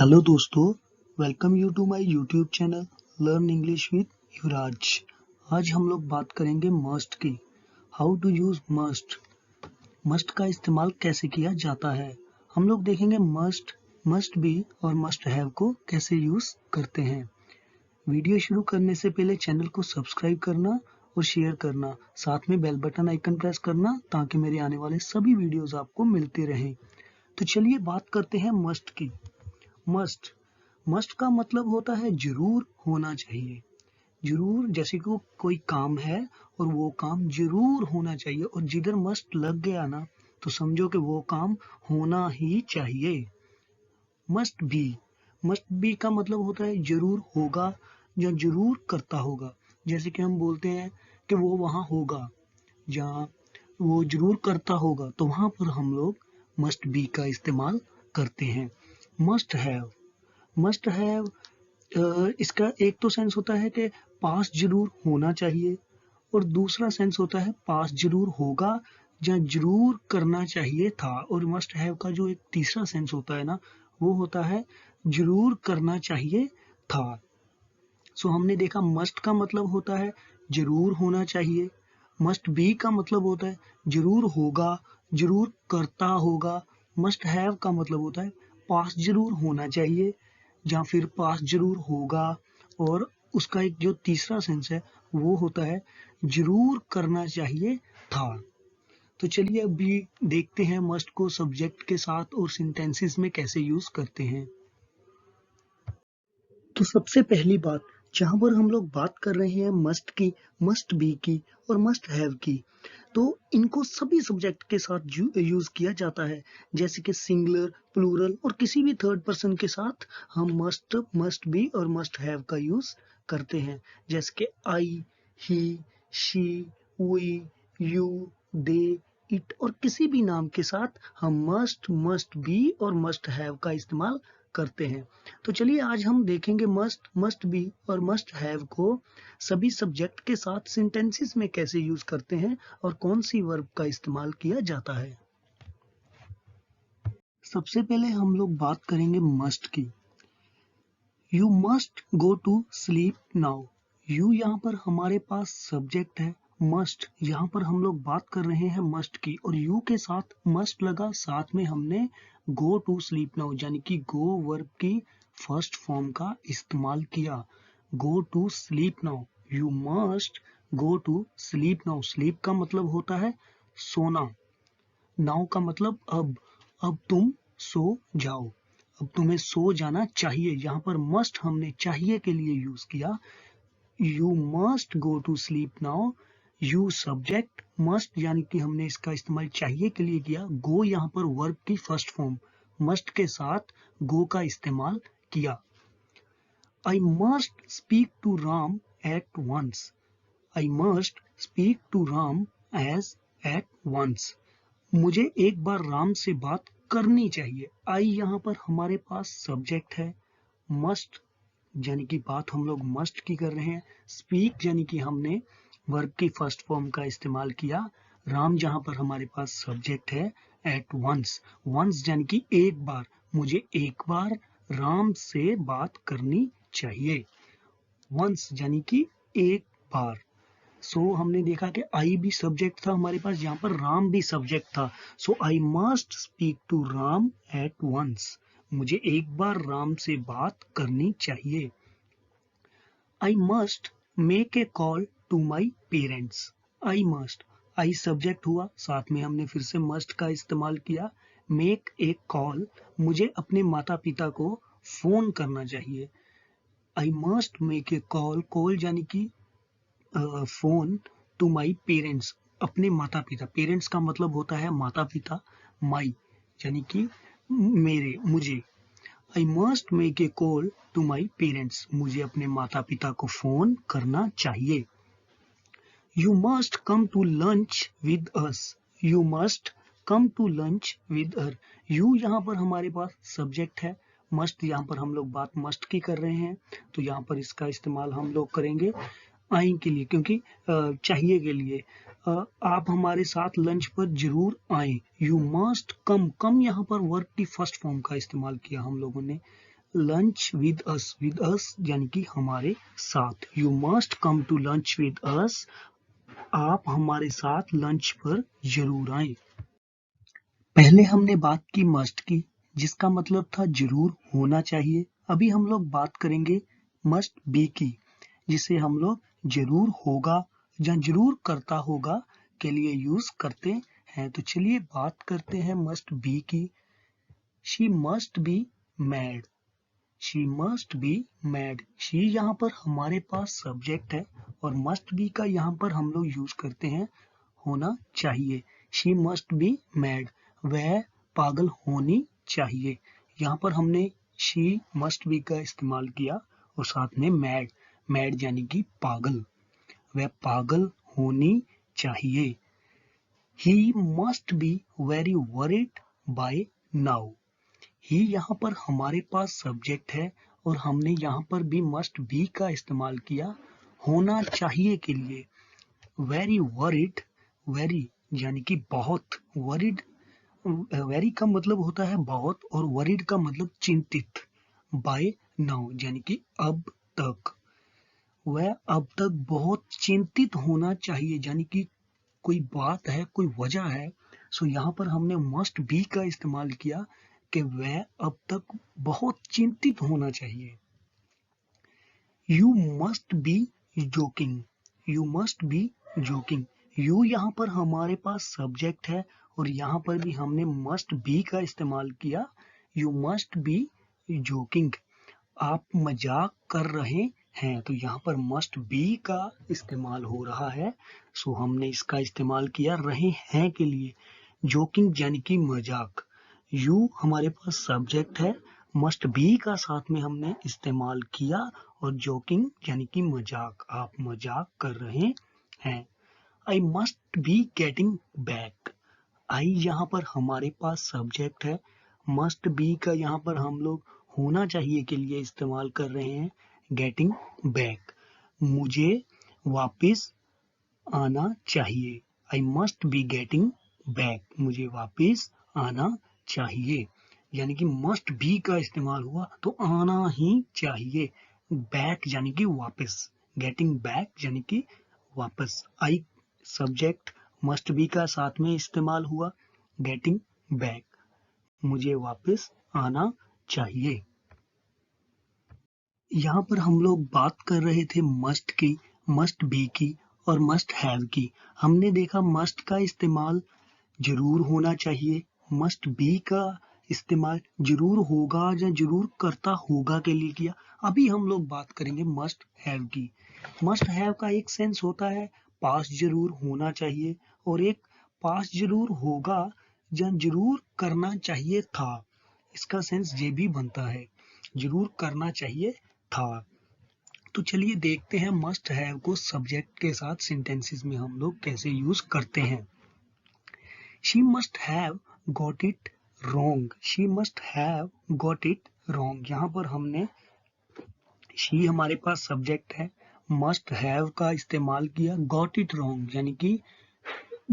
Hello दोस्तों, welcome you to my YouTube channel learn English with Yuvraj. आज हम लोग बात करेंगे मस्ट की। How to use must. Must का इस्तेमाल कैसे किया जाता है। हम लोग देखेंगे मस्ट, मस्ट बी और मस्ट हैव को कैसे यूज करते हैं। वीडियो शुरू करने से पहले चैनल को सब्सक्राइब करना और शेयर करना, साथ में बेल बटन आइकन प्रेस करना ताकि मेरे आने वाले सभी वीडियोस आपको मिलते रहें। तो चलिए बात करते हैं मस्ट की। मस्ट मस्ट का मतलब होता है जरूर होना चाहिए। जरूर, जैसे कि कोई काम है और वो काम जरूर होना चाहिए, और जिधर मस्ट लग गया ना तो समझो कि वो काम होना ही चाहिए। मस्ट बी का मतलब होता है जरूर होगा या जरूर करता होगा। जैसे कि हम बोलते हैं कि वो वहां होगा या वो जरूर करता होगा, तो वहां पर हम लोग मस्ट बी का इस्तेमाल करते हैं। मस्ट हैव इसका एक तो सेंस होता है कि पास जरूर होना चाहिए, और दूसरा सेंस होता है पास जरूर होगा या जरूर करना चाहिए था। और मस्ट हैव का जो एक तीसरा सेंस होता है ना, वो होता है जरूर करना चाहिए था। सो हमने देखा मस्ट का मतलब होता है जरूर होना चाहिए, मस्ट बी का मतलब होता है जरूर होगा, जरूर करता होगा। मस्ट हैव का मतलब होता है पास जरूर होना चाहिए या फिर पास जरूर होगा, और उसका एक जो तीसरा सेंस है वो होता है जरूर करना चाहिए था। तो चलिए अभी देखते हैं मस्ट को सब्जेक्ट के साथ और सेंटेंसेस में कैसे यूज करते हैं। तो सबसे पहली बात, जहां पर हम लोग बात कर रहे हैं मस्ट की, मस्ट बी की और मस्ट हैव की, तो इनको सभी सब्जेक्ट के साथ यूज किया जाता है। जैसे कि सिंगुलर, प्लूरल और किसी भी थर्ड पर्सन के साथ हम मस्ट बी और मस्ट हैव का यूज करते हैं। जैसे कि I, he, she, we, you, they, it और किसी भी नाम के साथ हम मस्ट बी और मस्ट हैव का इस्तेमाल करते हैं। तो चलिए आज हम देखेंगे मस्ट बी और मस्ट हैव को सभी सब्जेक्ट के साथ सेंटेंसेस में कैसे यूज करते हैं और कौन सी वर्ब का इस्तेमाल किया जाता है। सबसे पहले हम लोग बात करेंगे मस्ट की। You must go to sleep now. You यहाँ पर हमारे पास सब्जेक्ट है। मस्ट यहाँ पर हम लोग बात कर रहे हैं मस्ट की, और यू के साथ मस्ट लगा, साथ में हमने गो टू स्लीप नाउ यानी कि गो वर्ब की फर्स्ट फॉर्म का इस्तेमाल किया। Go to sleep now, you must go to sleep now. Sleep का मतलब होता है सोना, नाउ का मतलब अब तुम सो जाओ, अब तुम्हें सो जाना चाहिए। यहाँ पर मस्ट हमने चाहिए के लिए यूज किया। You must go to sleep now. You subject, must यानी कि हमने इसका इस्तेमाल चाहिए के लिए किया। गो यहाँ पर वर्ब की फर्स्ट फॉर्म, मस्ट के साथ गो का इस्तेमाल किया। I must speak to Ram at once. I must speak to Ram as at once. मुझे एक बार राम से बात करनी चाहिए। आई यहाँ पर हमारे पास सब्जेक्ट है। मस्ट यानी कि बात हम लोग मस्ट की कर रहे हैं। स्पीक यानी कि हमने वर्ब की फर्स्ट फॉर्म का इस्तेमाल किया। राम जहाँ पर हमारे पास सब्जेक्ट है। एट वंस, वंस यानी कि एक बार, मुझे एक बार राम से बात करनी चाहिए। वंस यानी कि एक बार। सो हमने देखा कि आई भी सब्जेक्ट था हमारे पास, यहाँ पर राम भी सब्जेक्ट था। So I must speak to Ram at once. मुझे एक बार राम से बात करनी चाहिए। I must make a call to my parents. I must, I subject हुआ, साथ में हमने फिर से मस्ट का इस्तेमाल किया। मेक ए कॉल, मुझे अपने माता पिता को फोन करना चाहिए। I must make a call, call यानी कि फोन, टू माई पेरेंट्स, अपने माता पिता। पेरेंट्स का मतलब होता है माता पिता, माई यानी कि मेरे, मुझे। I must make a call to my parents, मुझे अपने माता पिता को फोन करना चाहिए। You must come to lunch with us. You must come to lunch with our. You यहाँ पर हमारे पास सब्जेक्ट है। मस्ट यहाँ पर हम लोग बात मस्ट की कर रहे हैं, तो यहाँ पर इसका इस्तेमाल हम लोग करेंगे आई के लिए, क्योंकि चाहिए के लिए। आप हमारे साथ लंच पर जरूर आए। यू मस्ट कम, कम यहाँ पर वर्ब की फर्स्ट फॉर्म का इस्तेमाल किया हम लोगों ने। लंच विद अस यानी कि हमारे साथ। You must come to lunch with us, आप हमारे साथ लंच पर जरूर आए। पहले हमने बात की मस्ट की, जिसका मतलब था जरूर होना चाहिए। अभी हम लोग बात करेंगे मस्ट बी की, जिसे हम लोग जरूर होगा या जरूर करता होगा के लिए यूज करते हैं। तो चलिए बात करते हैं मस्ट बी की। She must be mad. She must be mad. She यहाँ पर हमारे पास सब्जेक्ट है और मस्ट बी का यहाँ पर हम लोग यूज करते हैं होना चाहिए। शी मस्ट बी मैड, वह पागल होनी चाहिए। यहाँ पर हमने शी मस्ट बी का इस्तेमाल किया और साथ में मैड, मैड यानी कि पागल, वह पागल होनी चाहिए। He must be very worried by now. ही यहाँ पर हमारे पास सब्जेक्ट है और हमने यहाँ पर भी मस्ट बी का इस्तेमाल किया होना चाहिए के लिए। वेरी वरिड, वेरी यानी कि बहुत, वरिड, वेरी का मतलब होता है बहुत और वरिड का मतलब चिंतित। बाय नाउ यानी कि अब तक, वह अब तक बहुत चिंतित होना चाहिए, यानी कि कोई बात है, कोई वजह है। सो यहाँ पर हमने मस्ट बी का इस्तेमाल किया कि वह अब तक बहुत चिंतित होना चाहिए। You must be joking. You must be joking. You यहाँ पर हमारे पास सब्जेक्ट है और यहाँ पर भी हमने मस्ट बी का इस्तेमाल किया। यू मस्ट बी जोकिंग, आप मजाक कर रहे हैं। तो यहाँ पर मस्ट बी का इस्तेमाल हो रहा है, सो हमने इसका इस्तेमाल किया रहे हैं के लिए। जोकिंग यानी कि मजाक। यू हमारे पास सब्जेक्ट है, मस्ट बी का साथ में हमने इस्तेमाल किया और जोकिंग यानी कि मजाक, आप मजाक कर रहे हैं। I must be getting back. I यहाँ पर हमारे पास सब्जेक्ट है, मस्ट बी का यहाँ पर हम लोग होना चाहिए के लिए इस्तेमाल कर रहे हैं गेटिंग बैक, मुझे वापस आना चाहिए। I must be getting back, मुझे वापस आना चाहिए। यानी कि मस्ट बी का इस्तेमाल हुआ तो आना ही चाहिए। बैक यानी कि वापस, गेटिंग बैक यानी कि वापस। आई सब्जेक्ट, मस्ट बी का साथ में इस्तेमाल हुआ, गेटिंग बैक, मुझे वापस आना चाहिए। यहाँ पर हम लोग बात कर रहे थे मस्ट की, मस्ट बी की और मस्ट हैव की। हमने देखा मस्ट का इस्तेमाल जरूर होना चाहिए, मस्ट बी का इस्तेमाल जरूर होगा या जरूर करता होगा के लिए किया। अभी हम लोग बात करेंगे मस्ट हैव की। मस्ट हैव का एक सेंस होता है पास जरूर होना चाहिए और एक पास जरूर होगा या जरूर करना चाहिए था। इसका सेंस ये भी बनता है, जरूर करना चाहिए था। तो चलिए देखते हैं मस्ट हैव को सब्जेक्ट के साथ सेंटेंसेस में हम लोग कैसे यूज करते हैं। She must have got it wrong. She must have got it wrong. यहाँ पर हमने she हमारे पास सब्जेक्ट है, must have का इस्तेमाल किया, got it wrong यानी कि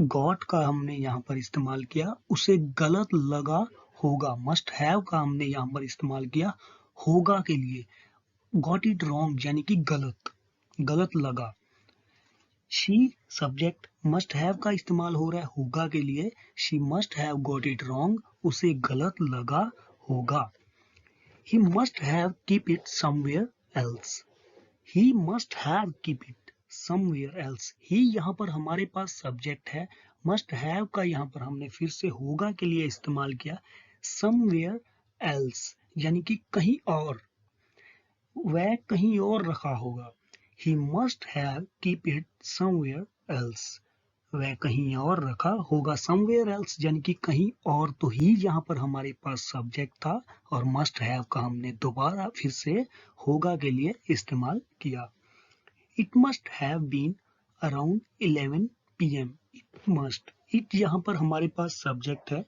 got का हमने यहाँ पर इस्तेमाल किया, उसे गलत लगा होगा। must have का हमने यहाँ पर इस्तेमाल किया होगा के लिए, got it wrong यानी कि गलत, गलत लगा। शी सब्जेक्ट, मस्ट हैव का इस्तेमाल हो रहा है होगा के लिए। She must have got it wrong, उसे गलत लगा होगा। He must have keep it somewhere else. He must have keep it somewhere else. He यहाँ पर हमारे पास सब्जेक्ट है, मस्ट हैव का यहाँ पर हमने फिर से होगा के लिए इस्तेमाल किया। समवेयर एल्स यानी कि कहीं और, वह कहीं और रखा होगा। He must have keep it somewhere else. वह कहीं और रखा होगा। somewhere else यानी कि कहीं और। तो ही यहाँ पर हमारे पास सब्जेक्ट था और must have का हमने दोबारा फिर से होगा के लिए इस्तेमाल किया। It must have been around 11 PM. It must. It यहाँ पर हमारे पास सब्जेक्ट है,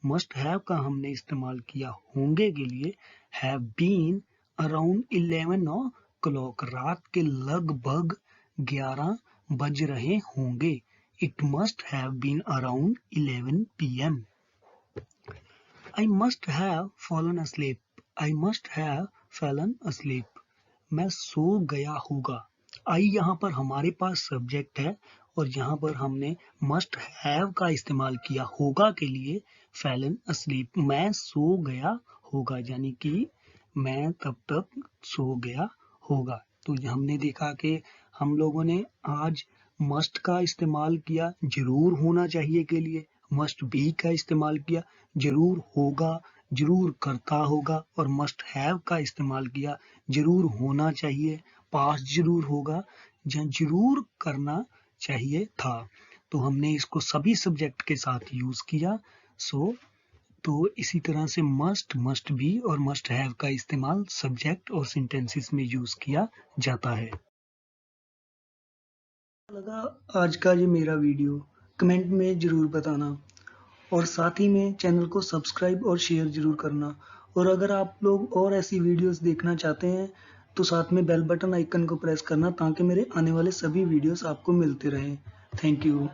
must have का हमने इस्तेमाल किया होंगे के लिए। Have been around 11 o'clock, रात के लगभग 11 बज रहे होंगे। It must have been around 11 PM. I must have fallen asleep. I must have Fallon asleep, मैं सो गया होगा। आई यहाँ पर हमारे पास सब्जेक्ट है और यहाँ पर हमने मस्ट हैव का इस्तेमाल किया होगा के लिए। फैलन अस्लीप, मैं सो गया होगा, यानी कि मैं तब तक सो गया होगा। तो हमने देखा कि हम लोगों ने आज मस्ट का इस्तेमाल किया जरूर होना चाहिए के लिए, मस्ट बी का इस्तेमाल किया जरूर होगा, जरूर करता होगा, और मस्ट हैव का इस्तेमाल किया जरूर होना चाहिए, पास जरूर होगा या जरूर करना चाहिए था। तो हमने इसको सभी सब्जेक्ट के साथ यूज किया। तो इसी तरह से मस्ट, मस्ट बी और मस्ट हैव का इस्तेमाल सब्जेक्ट और सेंटेंसेस में यूज किया जाता है। लगा आज का ये मेरा वीडियो, कमेंट में जरूर बताना और साथ ही में चैनल को सब्सक्राइब और शेयर जरूर करना। और अगर आप लोग और ऐसी वीडियोस देखना चाहते हैं तो साथ में बेल बटन आइकन को प्रेस करना ताकि मेरे आने वाले सभी वीडियोस आपको मिलते रहें। Thank you.